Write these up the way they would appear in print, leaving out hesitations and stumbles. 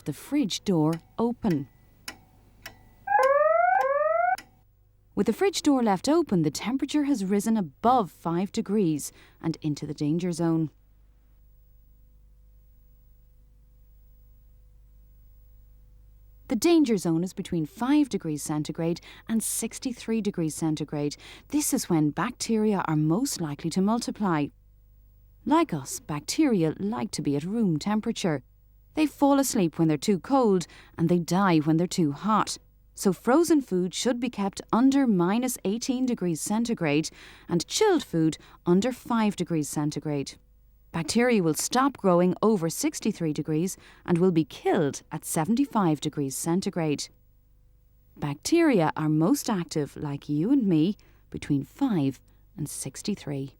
the fridge door open. With the fridge door left open, the temperature has risen above 5 degrees and into the danger zone. The danger zone is between 5 degrees centigrade and 63 degrees centigrade. This is when bacteria are most likely to multiply. Like us, bacteria like to be at room temperature. They fall asleep when they're too cold and they die when they're too hot. So frozen food should be kept under minus 18 degrees centigrade and chilled food under 5 degrees centigrade. Bacteria will stop growing over 63 degrees and will be killed at 75 degrees centigrade. Bacteria are most active, like you and me, between 5 and 63.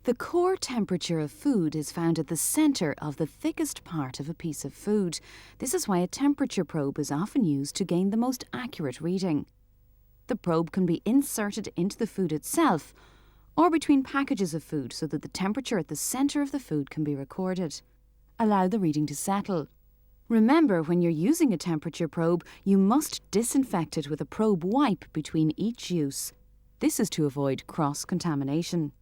The core temperature of food is found at the centre of the thickest part of a piece of food. This is why a temperature probe is often used to gain the most accurate reading. The probe can be inserted into the food itself or between packages of food so that the temperature at the centre of the food can be recorded. Allow the reading to settle. Remember, when you're using a temperature probe, you must disinfect it with a probe wipe between each use. This is to avoid cross-contamination.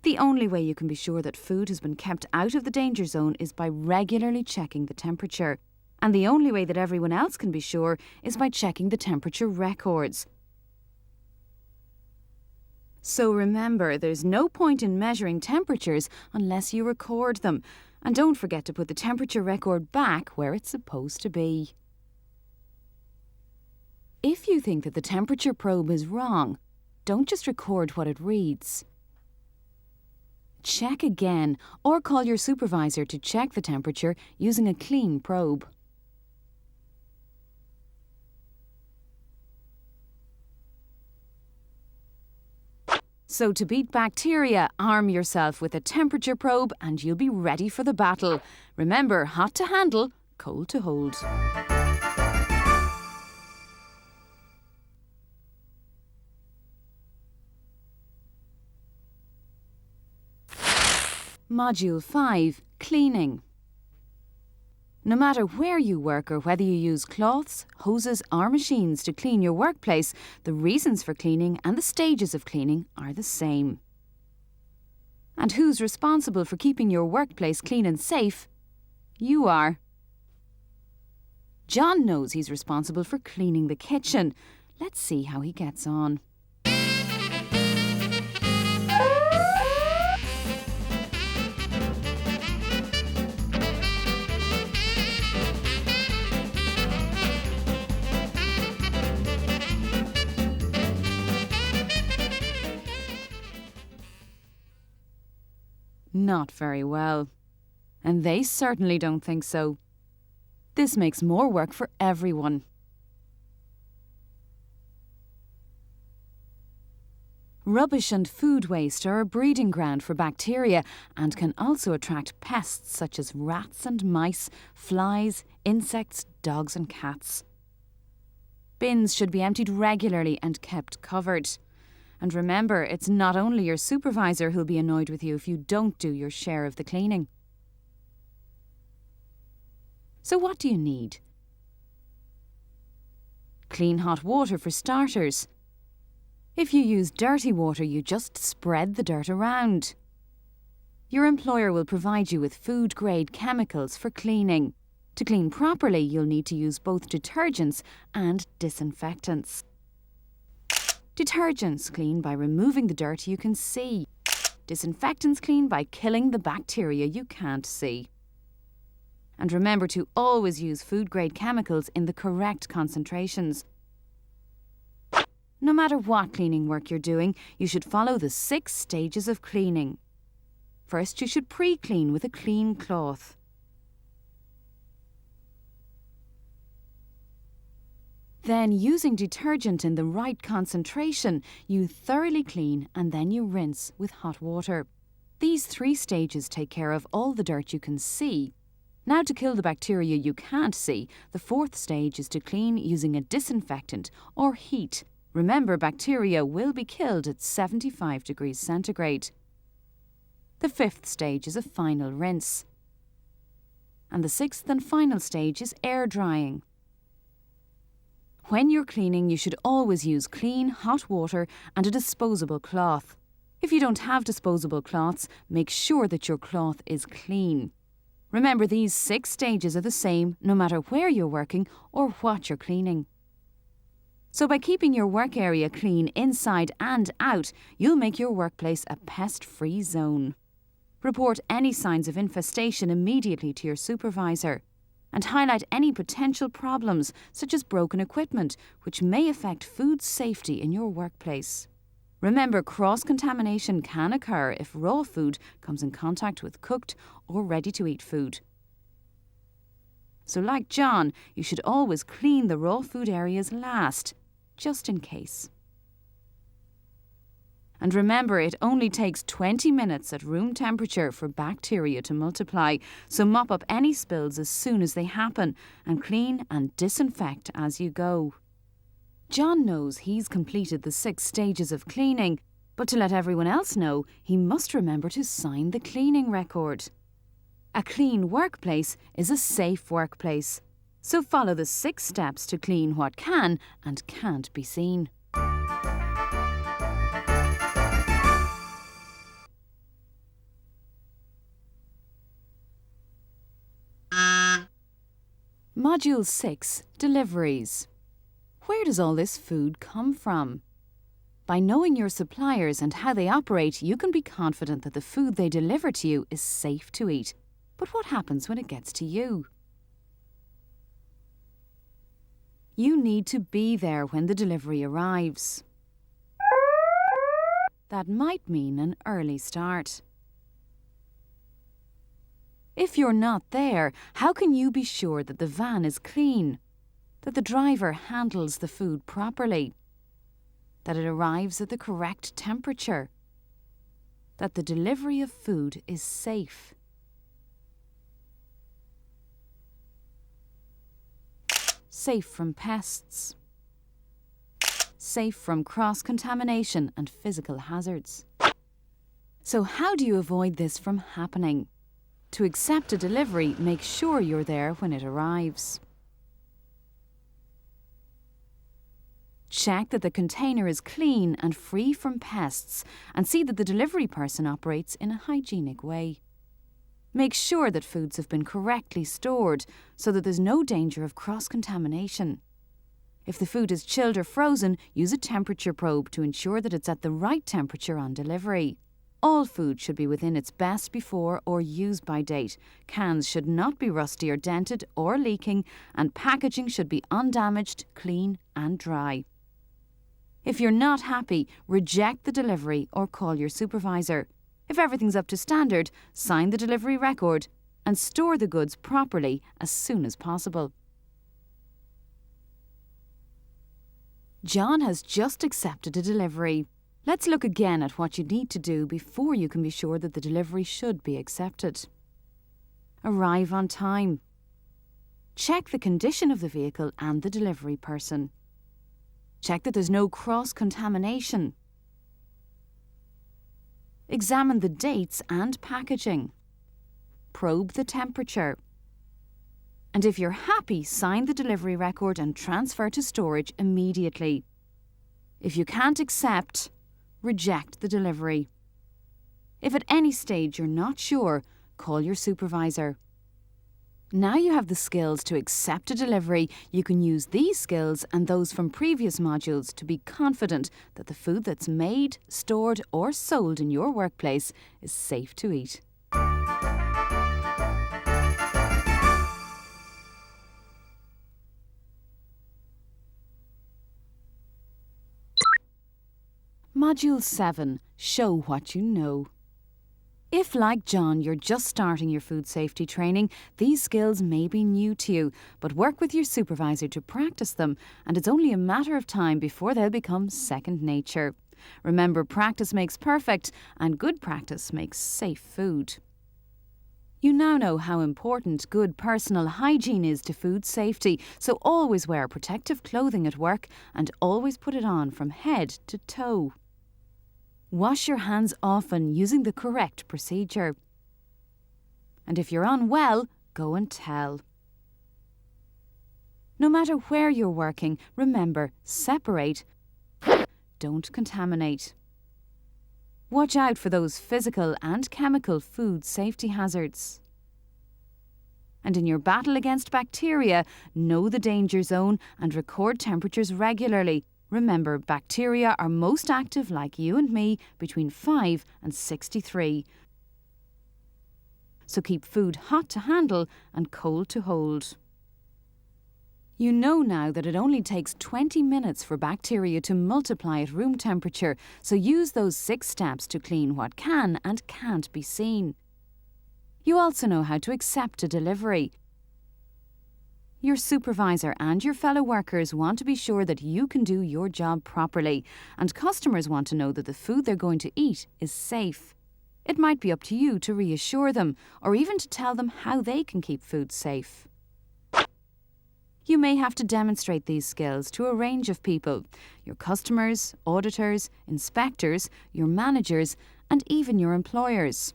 The only way you can be sure that food has been kept out of the danger zone is by regularly checking the temperature. And the only way that everyone else can be sure is by checking the temperature records. So remember, there's no point in measuring temperatures unless you record them. And don't forget to put the temperature record back where it's supposed to be. If you think that the temperature probe is wrong, don't just record what it reads. Check again or call your supervisor to check the temperature using a clean probe. So to beat bacteria, arm yourself with a temperature probe and you'll be ready for the battle. Remember, hot to handle, cold to hold. Module 5, Cleaning. No matter where you work or whether you use cloths, hoses or machines to clean your workplace, the reasons for cleaning and the stages of cleaning are the same. And who's responsible for keeping your workplace clean and safe? You are. John knows he's responsible for cleaning the kitchen. Let's see how he gets on. Not very well. And they certainly don't think so. This makes more work for everyone. Rubbish and food waste are a breeding ground for bacteria and can also attract pests such as rats and mice, flies, insects, dogs and cats. Bins should be emptied regularly and kept covered. And remember, it's not only your supervisor who'll be annoyed with you if you don't do your share of the cleaning. So what do you need? Clean hot water for starters. If you use dirty water, you just spread the dirt around. Your employer will provide you with food-grade chemicals for cleaning. To clean properly, you'll need to use both detergents and disinfectants. Detergents clean by removing the dirt you can see. Disinfectants clean by killing the bacteria you can't see. And remember to always use food-grade chemicals in the correct concentrations. No matter what cleaning work you're doing, you should follow the 6 stages of cleaning. First, you should pre-clean with a clean cloth. Then, using detergent in the right concentration, you thoroughly clean and then you rinse with hot water. These 3 stages take care of all the dirt you can see. Now, to kill the bacteria you can't see, the 4th stage is to clean using a disinfectant or heat. Remember, bacteria will be killed at 75 degrees centigrade. The 5th stage is a final rinse. And the sixth and final stage is air drying. When you're cleaning, you should always use clean, hot water and a disposable cloth. If you don't have disposable cloths, make sure that your cloth is clean. Remember, these 6 stages are the same no matter where you're working or what you're cleaning. So by keeping your work area clean inside and out, you'll make your workplace a pest-free zone. Report any signs of infestation immediately to your supervisor and highlight any potential problems such as broken equipment which may affect food safety in your workplace. Remember, cross-contamination can occur if raw food comes in contact with cooked or ready-to-eat food. So like John, you should always clean the raw food areas last, just in case. And remember, it only takes 20 minutes at room temperature for bacteria to multiply, so mop up any spills as soon as they happen and clean and disinfect as you go. John knows he's completed the 6 stages of cleaning, but to let everyone else know, he must remember to sign the cleaning record. A clean workplace is a safe workplace, so follow the 6 steps to clean what can and can't be seen. Module 6, Deliveries. Where does all this food come from? By knowing your suppliers and how they operate, you can be confident that the food they deliver to you is safe to eat. But what happens when it gets to you? You need to be there when the delivery arrives. That might mean an early start. If you're not there, how can you be sure that the van is clean, that the driver handles the food properly, that it arrives at the correct temperature, that the delivery of food is safe? Safe from pests. Safe from cross-contamination and physical hazards. So how do you avoid this from happening? To accept a delivery, make sure you're there when it arrives. Check that the container is clean and free from pests and see that the delivery person operates in a hygienic way. Make sure that foods have been correctly stored so that there's no danger of cross-contamination. If the food is chilled or frozen, use a temperature probe to ensure that it's at the right temperature on delivery. All food should be within its best before or use by date. Cans should not be rusty or dented or leaking, and packaging should be undamaged, clean and dry. If you're not happy, reject the delivery or call your supervisor. If everything's up to standard, sign the delivery record and store the goods properly as soon as possible. John has just accepted a delivery. Let's look again at what you need to do before you can be sure that the delivery should be accepted. Arrive on time. Check the condition of the vehicle and the delivery person. Check that there's no cross-contamination. Examine the dates and packaging. Probe the temperature. And if you're happy, sign the delivery record and transfer to storage immediately. If you can't accept, reject the delivery. If at any stage you're not sure, call your supervisor. Now you have the skills to accept a delivery, you can use these skills and those from previous modules to be confident that the food that's made, stored or sold in your workplace is safe to eat. Module 7. Show what you know. If, like John, you're just starting your food safety training, these skills may be new to you, but work with your supervisor to practice them, and it's only a matter of time before they'll become second nature. Remember, practice makes perfect, and good practice makes safe food. You now know how important good personal hygiene is to food safety, so always wear protective clothing at work and always put it on from head to toe. Wash your hands often using the correct procedure. And if you're unwell, go and tell. No matter where you're working, remember, separate, don't contaminate. Watch out for those physical and chemical food safety hazards. And in your battle against bacteria, know the danger zone and record temperatures regularly. Remember, bacteria are most active, like you and me, between 5 and 63. So keep food hot to handle and cold to hold. You know now that it only takes 20 minutes for bacteria to multiply at room temperature, so use those 6 steps to clean what can and can't be seen. You also know how to accept a delivery. Your supervisor and your fellow workers want to be sure that you can do your job properly, and customers want to know that the food they're going to eat is safe. It might be up to you to reassure them, or even to tell them how they can keep food safe. You may have to demonstrate these skills to a range of people: your customers, auditors, inspectors, your managers, and even your employers.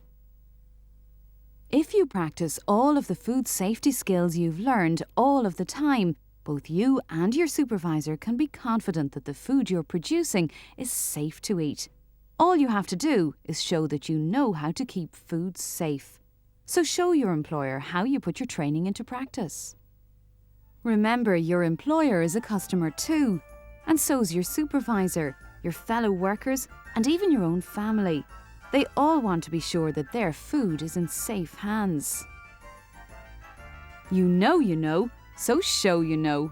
If you practice all of the food safety skills you've learned all of the time, both you and your supervisor can be confident that the food you're producing is safe to eat. All you have to do is show that you know how to keep food safe. So show your employer how you put your training into practice. Remember, your employer is a customer too, and so's your supervisor, your fellow workers, and even your own family. They all want to be sure that their food is in safe hands. You know, so show you know.